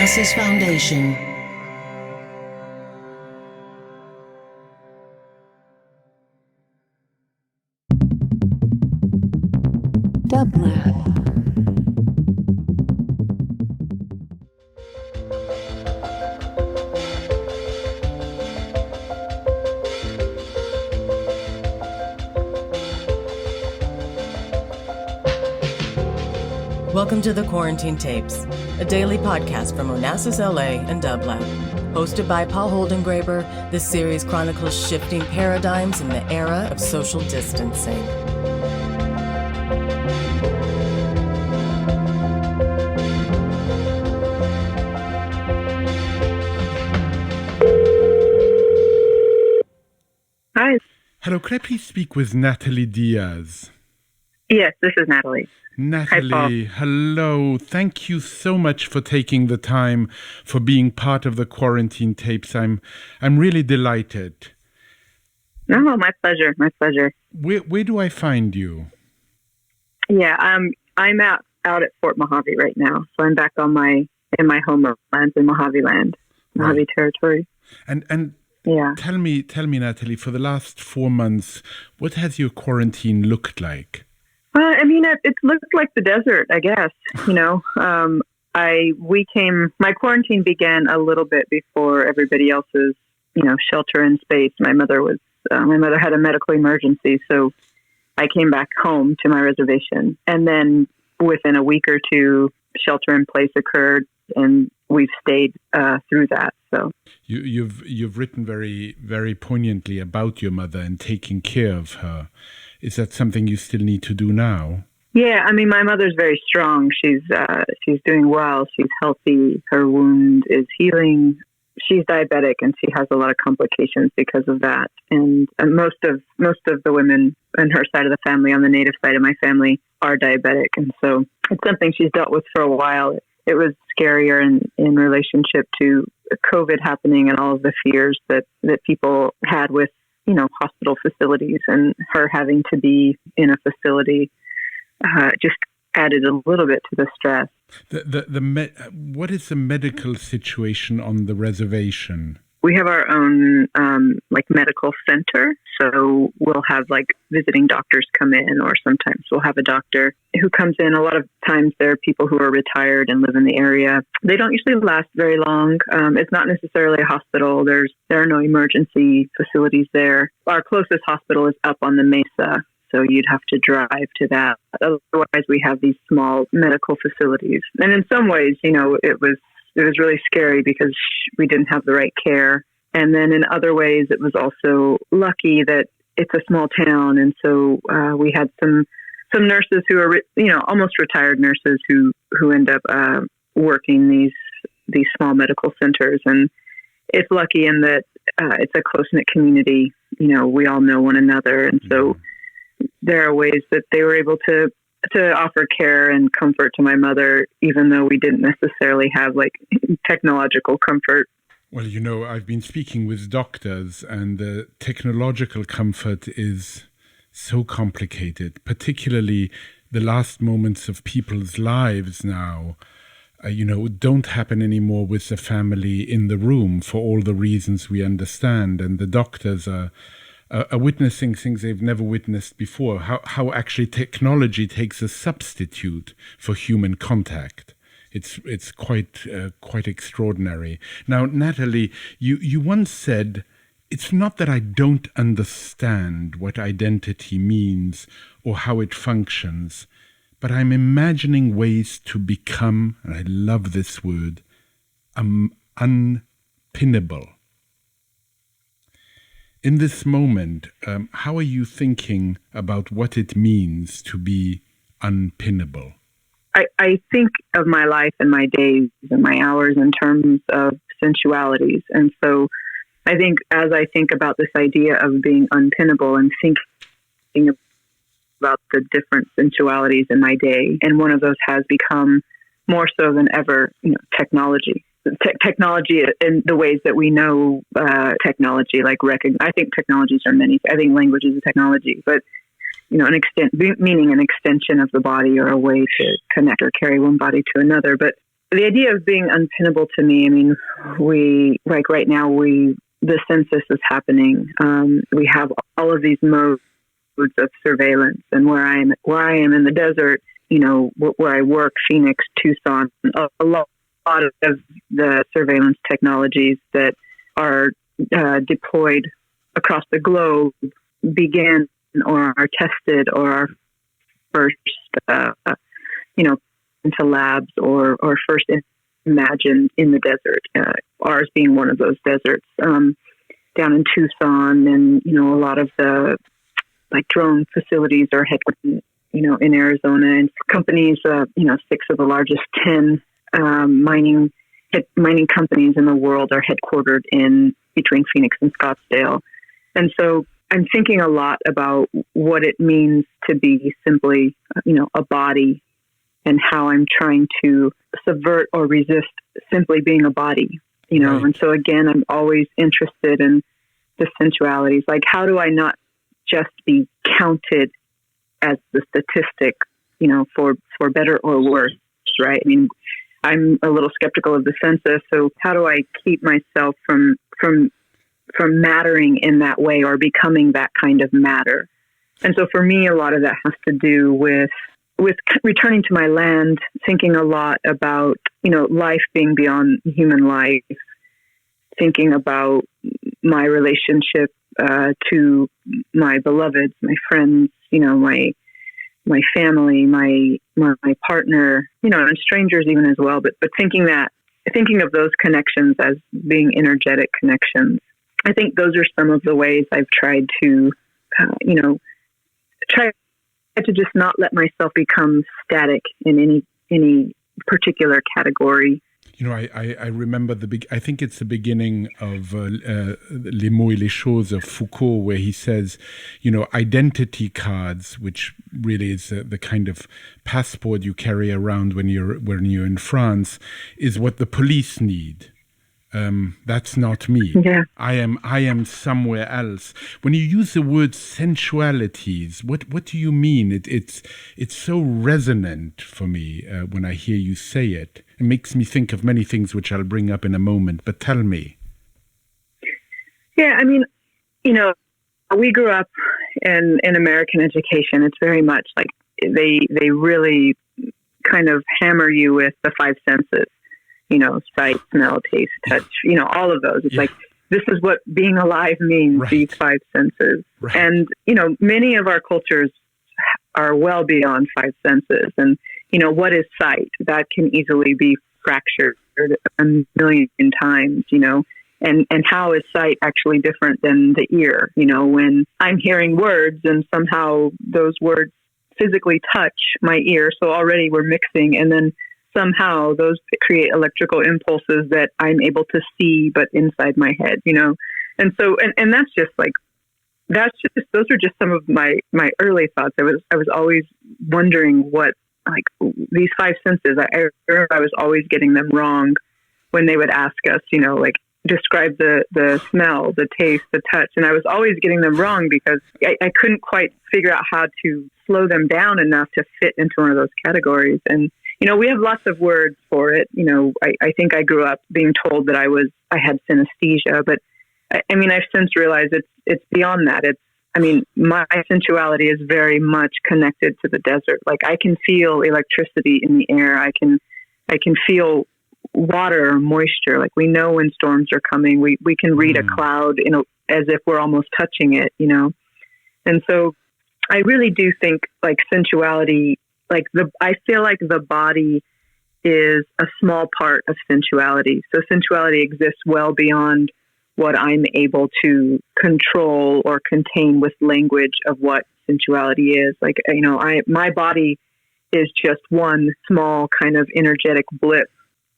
Onassis Foundation. Dublab. Welcome to the Quarantine Tapes, a daily podcast from Onassis LA and Dublab. Hosted by Paul Holdengräber, this series chronicles shifting paradigms in the era of social distancing. Hi. Hello, could I please speak with Natalie Diaz? Yes, this is Natalie. Natalie, Hi, hello. Thank you so much for taking the time for being part of the Quarantine Tapes. I'm really delighted. No, my pleasure. My pleasure. Where do I find you? Yeah, I'm out at Fort Mojave right now. So I'm back in my homeland in Mojave land, Mojave Right. territory. And Yeah. tell me, Natalie, for the last 4 months, what has your quarantine looked like? It looked like the desert, I guess. My quarantine began a little bit before everybody else's, shelter in space. My mother had a medical emergency, so I came back home to my reservation. And then within a week or two, shelter in place occurred, and we've stayed through that. So You've written very, very poignantly about your mother and taking care of her. Is that something you still need to do now? yeah, my mother's very strong. She's doing well. She's healthy. Her wound is healing. She's diabetic, and she has a lot of complications because of that. And most of the women on her side of the family, on the native side of my family, are diabetic, and so it's something she's dealt with for a while. It was scarier in relationship to COVID happening and all of the fears that people had with, hospital facilities, and her having to be in a facility just added a little bit to the stress. What is the medical situation on the reservation? We have our own medical center, so we'll have visiting doctors come in, or sometimes we'll have a doctor who comes in. A lot of times there are people who are retired and live in the area. They don't usually last very long. It's not necessarily a hospital. There are no emergency facilities there. Our closest hospital is up on the mesa, so you'd have to drive to that. Otherwise, we have these small medical facilities. And in some ways, it was really scary because we didn't have the right care. And then in other ways, it was also lucky that it's a small town. And so we had some nurses who are, almost retired nurses who end up working these small medical centers. And it's lucky in that it's a close-knit community. We all know one another. And so there are ways that they were able to offer care and comfort to my mother, even though we didn't necessarily have technological comfort. Well, I've been speaking with doctors, and the technological comfort is so complicated, particularly the last moments of people's lives now, don't happen anymore with the family in the room for all the reasons we understand. And the doctors are witnessing things they've never witnessed before, how actually technology takes a substitute for human contact. It's quite extraordinary. Now, Natalie, you once said, it's not that I don't understand what identity means or how it functions, but I'm imagining ways to become, and I love this word, unpinnable. In this moment, how are you thinking about what it means to be unpinnable? I think of my life and my days and my hours in terms of sensualities. And so I think as I think about this idea of being unpinnable and thinking about the different sensualities in my day, and one of those has become more so than ever, technology. Technology in the ways that we know technology, I think technologies are many. I think language is a technology, but meaning an extension of the body or a way to connect or carry one body to another. But the idea of being unpinnable to me, I mean, we, like right now, the census is happening. We have all of these modes of surveillance, and where I am in the desert, you know, where I work, Phoenix, Tucson, a lot of the surveillance technologies that are deployed across the globe begin or are tested or are first, into labs or first imagined in the desert. Ours being one of those deserts down in Tucson, and a lot of the drone facilities are headquartered, in Arizona, and companies, 6 of the largest 10 mining companies in the world are headquartered in between Phoenix and Scottsdale. And so I'm thinking a lot about what it means to be simply, a body, and how I'm trying to subvert or resist simply being a body, Right. And so again, I'm always interested in the sensualities. Like, how do I not just be counted as the statistic, for better or worse, right? I mean, I'm a little skeptical of the census. So how do I keep myself from mattering in that way or becoming that kind of matter? And so for me, a lot of that has to do with returning to my land, thinking a lot about, life being beyond human life, thinking about my relationship to my beloveds, my friends, my family, my partner, and strangers even as well. But thinking of those connections as being energetic connections. I think those are some of the ways I've tried to, try to just not let myself become static in any particular category. I remember I think it's the beginning of Les mots et les choses of Foucault, where he says, identity cards, which really is the kind of passport you carry around when you're in France, is what the police need. That's not me. Yeah. I am somewhere else. When you use the word sensualities, what do you mean? It's so resonant for me when I hear you say it. It makes me think of many things which I'll bring up in a moment. But tell me. Yeah, I mean, we grew up in American education. It's very much like they really kind of hammer you with the 5 senses. Sight, smell, taste, touch, all of those. It's like, this is what being alive means, right. These 5 senses. Right. And, many of our cultures are well beyond 5 senses. And, what is sight? That can easily be fractured a million times, and how is sight actually different than the ear? When I'm hearing words and somehow those words physically touch my ear, so already we're mixing, and then somehow those create electrical impulses that I'm able to see, but inside my head, And so, and that's just those are just some of my early thoughts. I was always wondering what, these 5 senses, I remember I was always getting them wrong when they would ask us, describe the smell, the taste, the touch. And I was always getting them wrong because I couldn't quite figure out how to slow them down enough to fit into one of those categories. And, we have lots of words for it. I think I grew up being told that I had synesthesia, but I mean, I've since realized it's beyond that. My sensuality is very much connected to the desert. Like, I can feel electricity in the air. I can feel water or moisture. Like, we know when storms are coming. We can read a cloud, as if we're almost touching it, And so I really do think sensuality, I feel like the body is a small part of sensuality. So sensuality exists well beyond what I'm able to control or contain with language of what sensuality is. My body is just one small kind of energetic blip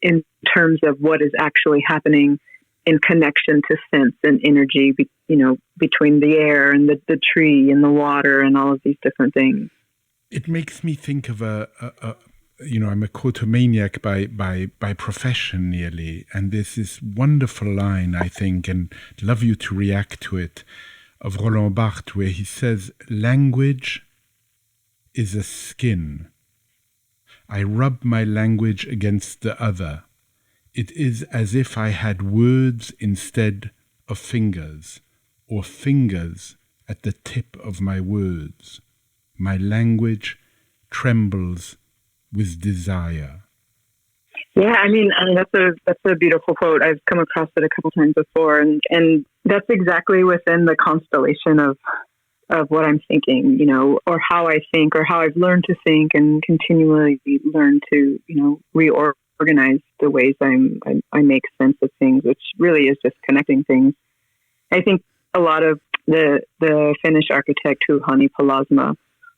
in terms of what is actually happening in connection to sense and energy, between the air and the tree and the water and all of these different things. It makes me think of I'm a quotomaniac by profession nearly. And there's this wonderful line, I think, and I'd love you to react to it, of Roland Barthes, where he says, language is a skin. I rub my language against the other. It is as if I had words instead of fingers, or fingers at the tip of my words. My language trembles with desire. Yeah, I mean that's a beautiful quote. I've come across it a couple times before, and that's exactly within the constellation of what I'm thinking, you know, or how I think, or how I've learned to think, and continually learn to, you know, reorganize the ways I make sense of things, which really is just connecting things. I think a lot of the Finnish architect Juhani Palasma,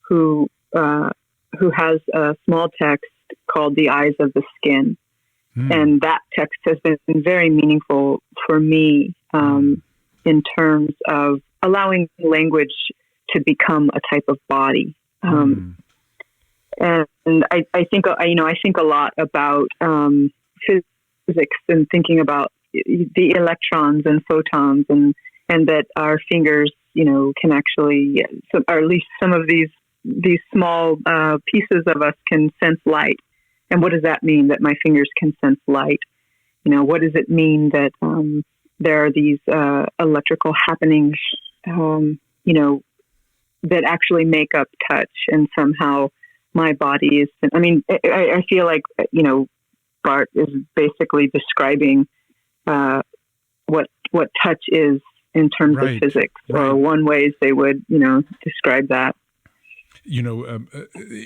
who has a small text called "The Eyes of the Skin," and that text has been very meaningful for me in terms of allowing language to become a type of body. And I think a lot about physics and thinking about the electrons and photons, and that our fingers, you know, can actually, or at least some of these small pieces of us can sense light. And what does that mean, that my fingers can sense light? You know, what does it mean that there are these electrical happenings, you know, that actually make up touch, and somehow my body is, I mean, I feel like, you know, Bart is basically describing what touch is in terms of physics, or one ways they would, you know, describe that. You know,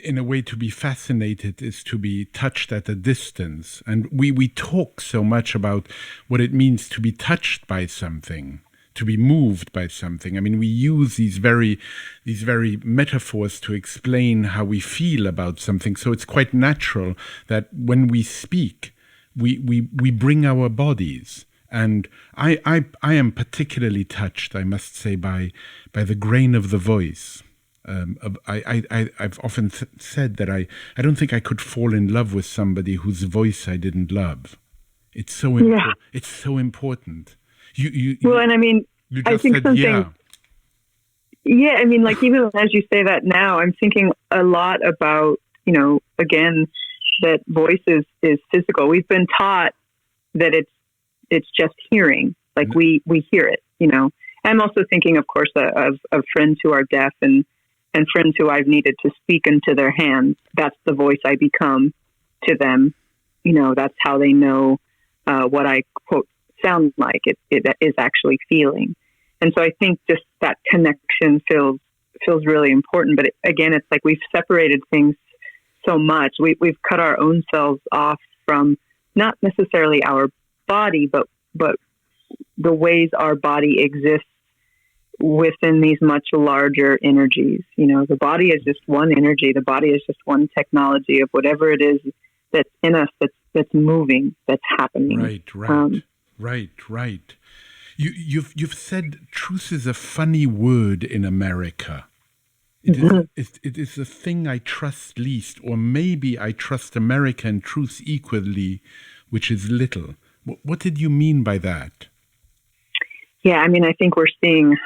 in a way, to be fascinated is to be touched at a distance. And we talk so much about what it means to be touched by something, to be moved by something. I mean, we use these very metaphors to explain how we feel about something. So it's quite natural that when we speak, we bring our bodies. And I am particularly touched, I must say, by the grain of the voice. I've often said that I don't think I could fall in love with somebody whose voice I didn't love. It's so important. It's so important. Well, and I mean, I think something. Yeah, I mean, like, even as you say that now, I'm thinking a lot about, you know, again, that voice is physical. We've been taught that it's just hearing, like we hear it, you know. I'm also thinking, of course, of friends who are deaf and friends who I've needed to speak into their hands. That's the voice I become to them. You know, that's how they know what I, quote, sound like. It is actually feeling. And so I think just that connection feels really important. But again, it's like we've separated things so much. We've cut our own selves off from not necessarily our body, but the ways our body exists within these much larger energies. You know, the body is just one energy. The body is just one technology of whatever it is that's in us, that's moving, that's happening. Right. You've said truth is a funny word in America. It is the thing I trust least, or maybe I trust America and truth equally, which is little. What did you mean by that? Yeah, I mean, I think we're seeing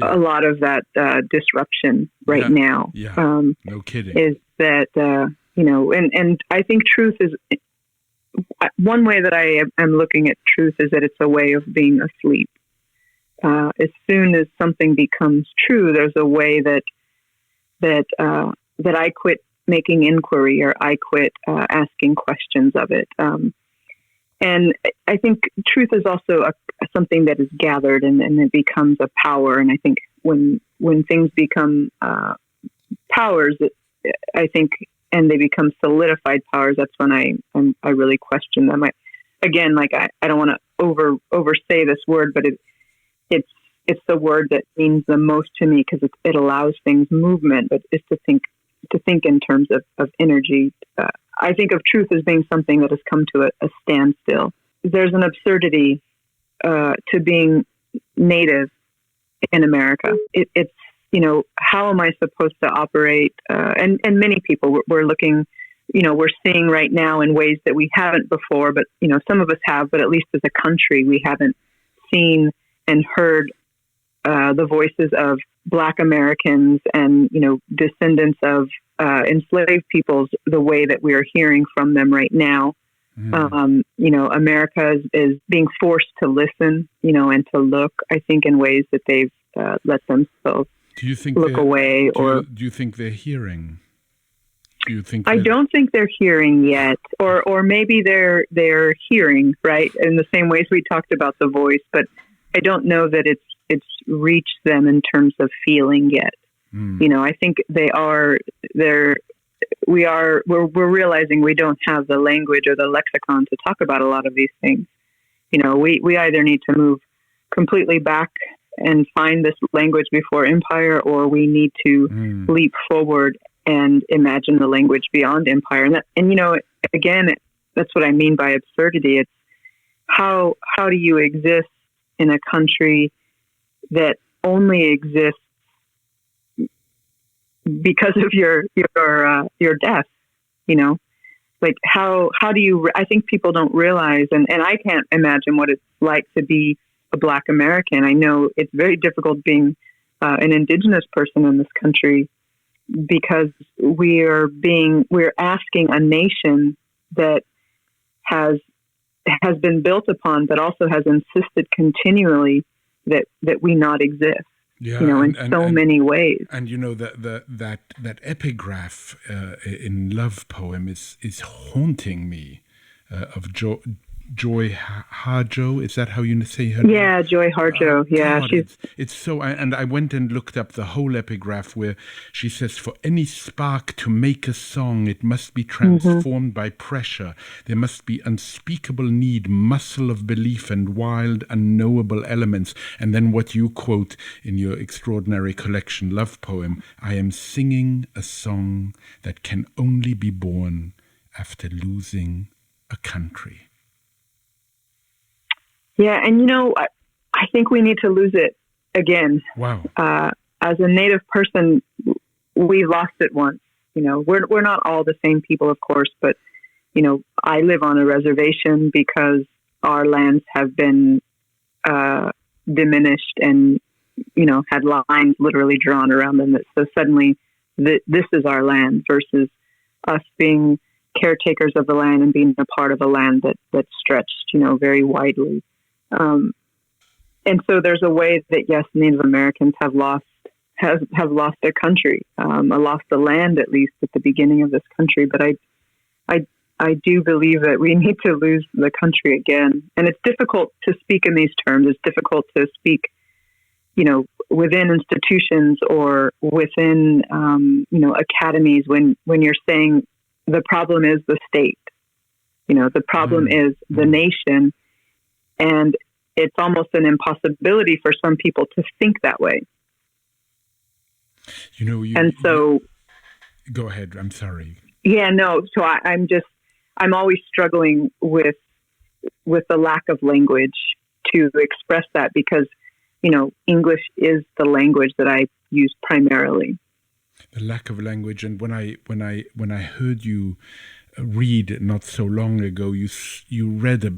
a lot of that disruption right now. Yeah, no kidding. Is that you know, and I think truth is one way that I am looking at truth is that it's a way of being asleep. As soon as something becomes true, there's a way that I quit making inquiry, or I quit asking questions of it. And I think truth is also something that is gathered, and it becomes a power. And I think when things become powers, I think, and they become solidified powers, that's when I really question them. I don't want to oversay this word, but it's the word that means the most to me, because it allows things movement, but it's to think in terms of energy. I think of truth as being something that has come to a standstill. There's an absurdity to being native in America. It's, you know, how am I supposed to operate? And many people we're looking, you know, we're seeing right now in ways that we haven't before, but, you know, some of us have, but at least as a country, we haven't seen and heard the voices of Black Americans and, descendants of enslaved peoples the way that we are hearing from them right now. America is being forced to listen, and to look, I think, in ways that they've let themselves look away. Do you think they're hearing? I don't think they're hearing yet, or maybe they're hearing, right, in the same ways we talked about the voice, but I don't know that it's reached them in terms of feeling yet. I think we're realizing we don't have the language or the lexicon to talk about a lot of these things. We either need to move completely back and find this language before empire, or we need to leap forward and imagine the language beyond empire. And again, that's what I mean by absurdity. It's how do you exist in a country that only exists because of your death? Like how do you? I think people don't realize, and I can't imagine what it's like to be a Black American. I know it's very difficult being an Indigenous person in this country, because we're asking a nation that has been built upon, but also has insisted continually that we not exist. Yeah, in so many ways. And that epigraph in Love poem is haunting me, of Joy Harjo. Is that how you say her name? Yeah, Joy Harjo. Yeah, God, it's so. And I went and looked up the whole epigraph, where she says, "For any spark to make a song, it must be transformed by pressure. There must be unspeakable need, muscle of belief, and wild, unknowable elements." And then what you quote in your extraordinary collection, Love poem: "I am singing a song that can only be born after losing a country." Yeah, and I think we need to lose it again. Wow. As a Native person, we lost it once. We're not all the same people, of course, but I live on a reservation because our lands have been diminished and had lines literally drawn around them. So suddenly, this is our land versus us being caretakers of the land and being a part of a land that stretched, very widely. And so there's a way that, yes, Native Americans have lost their country, lost the land, at least at the beginning of this country. But I do believe that we need to lose the country again. And it's difficult to speak in these terms. It's difficult to speak, within institutions or within, academies when you're saying the problem is the state, the problem is the nation. And it's almost an impossibility for some people to think that way. Go ahead. I'm sorry. Yeah, no. So I'm always struggling with the lack of language to express that, because, English is the language that I use primarily. The lack of language. And when I heard you read not so long ago, you read a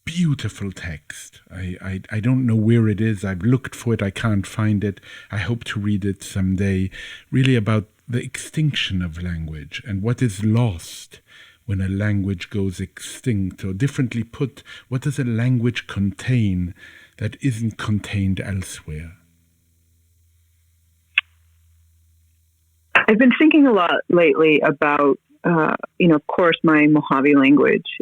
beautiful text. I don't know where it is. I've looked for it. I can't find it. I hope to read it someday. Really about the extinction of language and what is lost when a language goes extinct. Or differently put, what does a language contain that isn't contained elsewhere? I've been thinking a lot lately about, of course, my Mojave language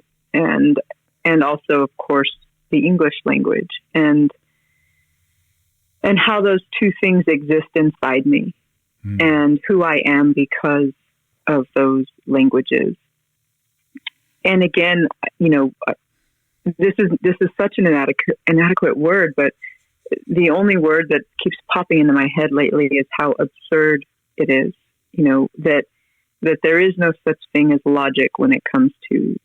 and also, of course, the English language, and how those two things exist inside me, and who I am because of those languages. And again, this is such an inadequate word, but the only word that keeps popping into my head lately is how absurd it is. That there is no such thing as logic when it comes to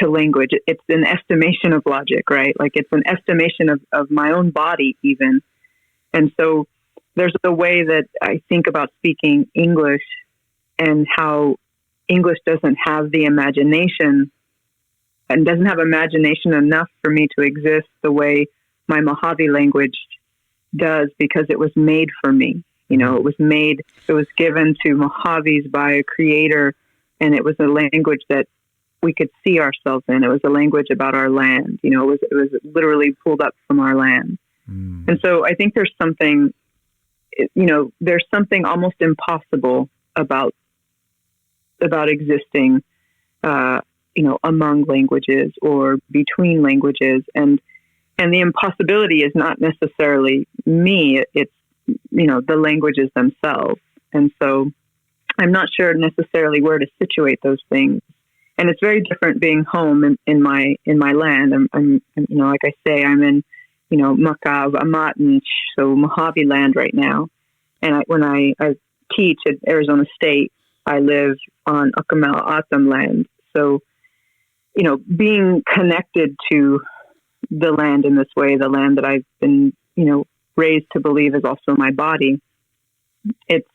language. It's an estimation of logic, right? Like it's an estimation of my own body even. And so there's a way that I think about speaking English and how English doesn't have the imagination and doesn't have imagination enough for me to exist the way my Mojave language does because it was made for me. You know, it was given to Mojaves by a creator, and it was a language that we could see ourselves in. It was a language about our land. You know, it was literally pulled up from our land. And so I think there's something almost impossible about existing, among languages or between languages. And the impossibility is not necessarily me. It's, the languages themselves. And so I'm not sure necessarily where to situate those things. And it's very different being home in my land. I'm like I say, I'm in, Mojave, so Mojave land right now. And when I teach at Arizona State, I live on Atham land. So, being connected to the land in this way, the land that I've been, raised to believe is also my body. It's,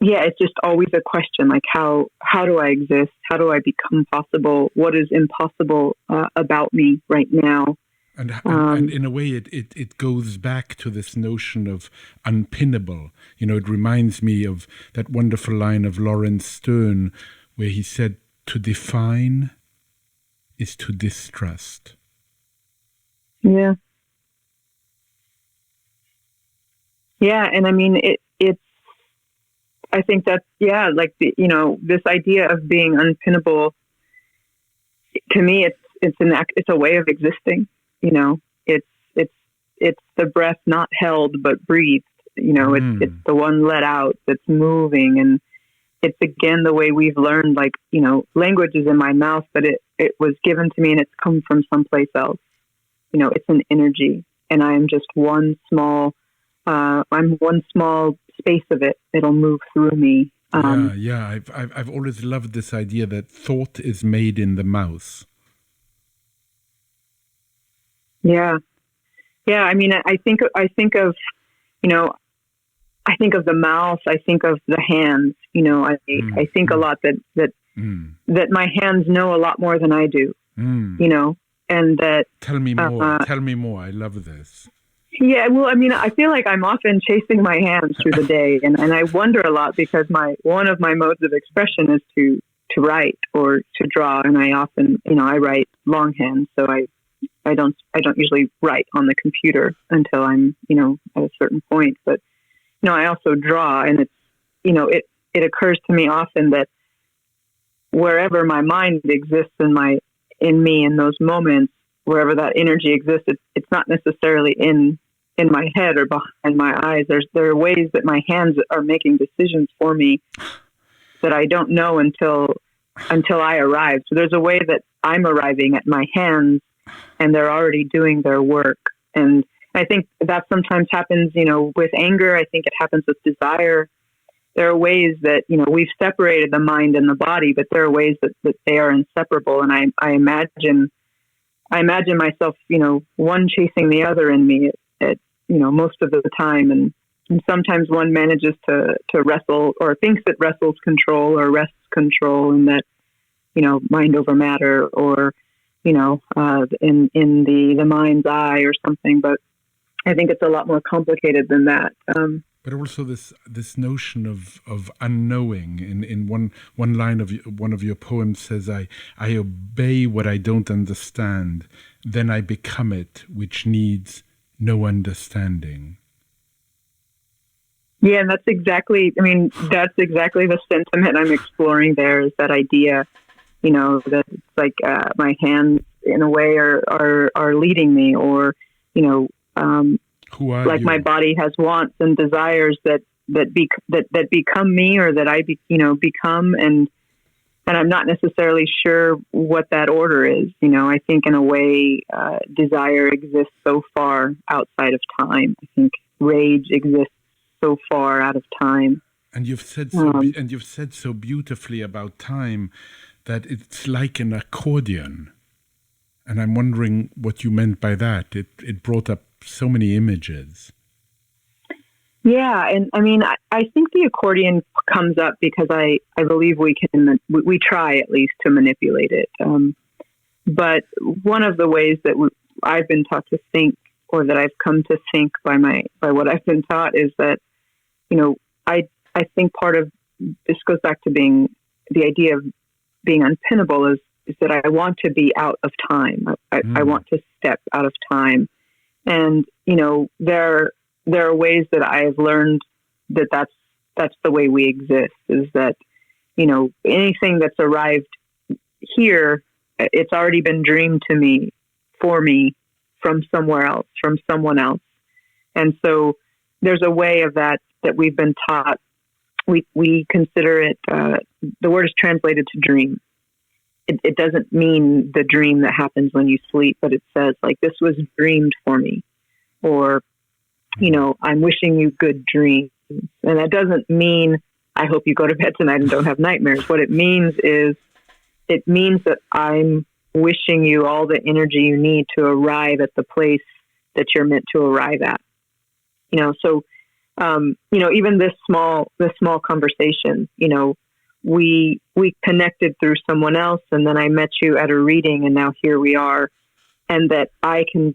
it's just always a question, like how do I exist? How do I become possible? What is impossible about me right now? And in a way, it goes back to this notion of unpinnable. It reminds me of that wonderful line of Lawrence Stern, where he said, "To define is to distrust." Yeah. Yeah, and I mean it's. I think that's like this idea of being unpinnable. To me, it's a way of existing. It's the breath not held but breathed. It's the one let out that's moving, and it's again the way we've learned. Like language is in my mouth, but it was given to me and it's come from someplace else. It's an energy, and I am just one small. I'm one small space of it. It'll move through me. I've always loved this idea that thought is made in the mouth. Yeah. I mean, I think of the mouth. I think of the hands. I think a lot that my hands know a lot more than I do. And that. Tell me more. Tell me more. I love this. Yeah, well, I mean, I feel like I'm often chasing my hands through the day, and I wonder a lot because one of my modes of expression is to write or to draw, and I often, I write longhand, so I don't usually write on the computer until I'm, at a certain point. But I also draw, and it's, it occurs to me often that wherever my mind exists in me in those moments, wherever that energy exists, it's not necessarily in my head or behind my eyes. There are ways that my hands are making decisions for me that I don't know until I arrive. So there's a way that I'm arriving at my hands, and they're already doing their work. And I think that sometimes happens, with anger. I think it happens with desire. There are ways that, we've separated the mind and the body, but there are ways that they are inseparable. And I imagine myself, one chasing the other in me at most of the time. And sometimes one manages to wrestle or thinks that wrestles control or wrests control, and that, mind over matter or, in the mind's eye or something. But I think it's a lot more complicated than that. But also this notion of unknowing. In one line of one of your poems says, I obey what I don't understand, then I become it, which needs no understanding. Yeah, and that's exactly the sentiment I'm exploring there, is that idea, that it's like my hands in a way are leading me, or, who are like you? My body has wants and desires that become me, or that I become, and I'm not necessarily sure what that order is. I think in a way, desire exists so far outside of time. I think rage exists so far out of time. And you've said so beautifully about time that it's like an accordion. And I'm wondering what you meant by that. It brought up so many images. Yeah, and I mean, I think the accordion comes up because I believe we try at least to manipulate it. But one of the ways that I've been taught to think, or that I've come to think by what I've been taught, is that, I think part of this goes back to being the idea of being unpinnable is that I want to be out of time. I want to step out of time. And, there are ways that I have learned that's the way we exist, is that, anything that's arrived here, it's already been dreamed to me, for me, from somewhere else, from someone else. And so there's a way of that we've been taught. We consider it, the word is translated to dream. It doesn't mean the dream that happens when you sleep, but it says, like, this was dreamed for me, or, I'm wishing you good dreams. And that doesn't mean I hope you go to bed tonight and don't have nightmares. What it means is, it means that I'm wishing you all the energy you need to arrive at the place that you're meant to arrive at. So, even this small conversation, we connected through someone else, and then I met you at a reading, and now here we are. And that I can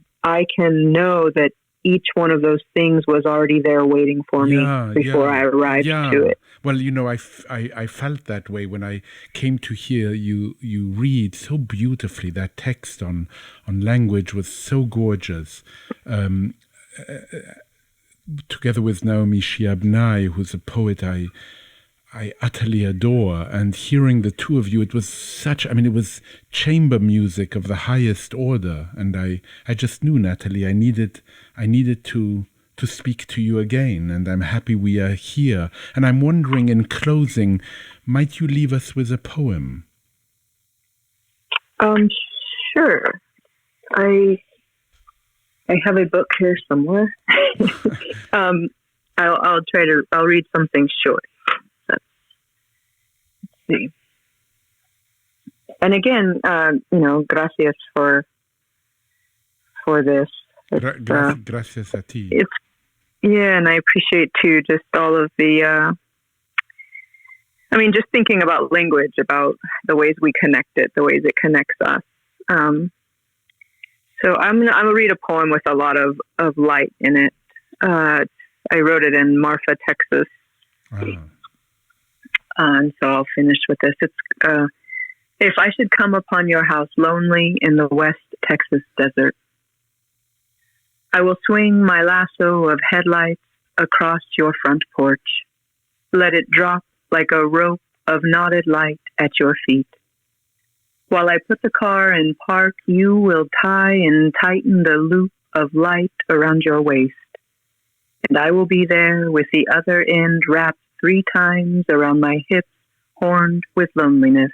know that each one of those things was already there waiting for me before I arrived to it. Well, I felt that way when I came to hear you read so beautifully. That text on language was so gorgeous. Together with Naomi Shihab-Nye, who's a poet I utterly adore, and hearing the two of you, it was it was chamber music of the highest order. And I just knew, Natalie, I needed to speak to you again, and I'm happy we are here. And I'm wondering, in closing, might you leave us with a poem? Sure. I have a book here somewhere. I'll read something short. See. And again, gracias for this. Gracias a ti. And I appreciate too just all of the. Just thinking about language, about the ways we connect it, the ways it connects us. So I'm gonna read a poem with a lot of light in it. I wrote it in Marfa, Texas. And so I'll finish with this. It's, if I should come upon your house lonely in the West Texas desert, I will swing my lasso of headlights across your front porch. Let it drop like a rope of knotted light at your feet. While I put the car in park, you will tie and tighten the loop of light around your waist. And I will be there with the other end wrapped 3 times around my hips, horned with loneliness.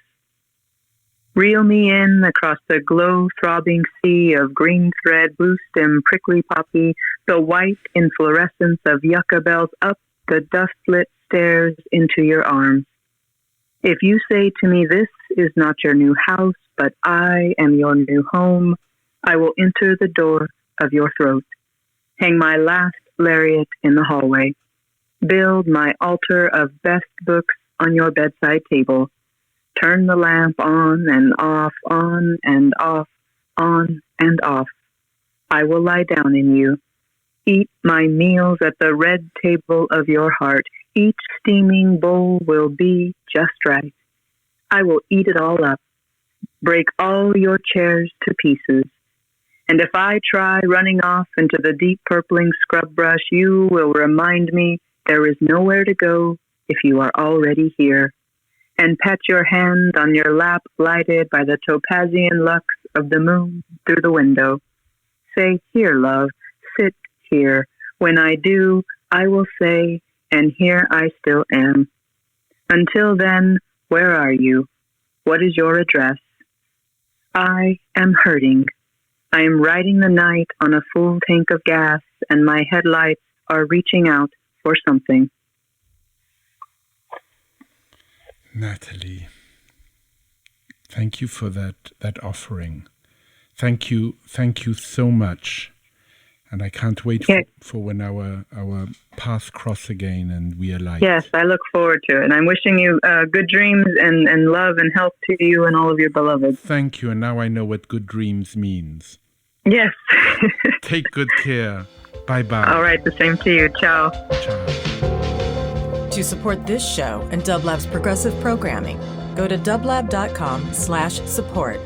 Reel me in across the glow-throbbing sea of green thread, blue stem, prickly poppy, the white inflorescence of yucca bells up the dust-lit stairs into your arms. If you say to me, this is not your new house, but I am your new home, I will enter the door of your throat, hang my last lariat in the hallway, build my altar of best books on your bedside table, turn the lamp on and off, on and off, on and off. I will lie down in you, eat my meals at the red table of your heart. Each steaming bowl will be just right. I will eat it all up, break all your chairs to pieces. And if I try running off into the deep purpling scrub brush, you will remind me there is nowhere to go if you are already here. And pat your hand on your lap lighted by the topazian lux of the moon through the window. Say, here, love, sit here. When I do, I will say, and here I still am. Until then, where are you? What is your address? I am hurting. I am riding the night on a full tank of gas, and my headlights are reaching out for something. Natalie, thank you for that offering. Thank you so much. And I can't wait for when our paths cross again and we align. Yes, I look forward to it. And I'm wishing you good dreams and love and health to you and all of your beloveds. Thank you. And now I know what good dreams means. Yes. Take good care. Bye-bye. All right. The same to you. Ciao. Ciao. To support this show and Dublab's progressive programming, go to dublab.com/support.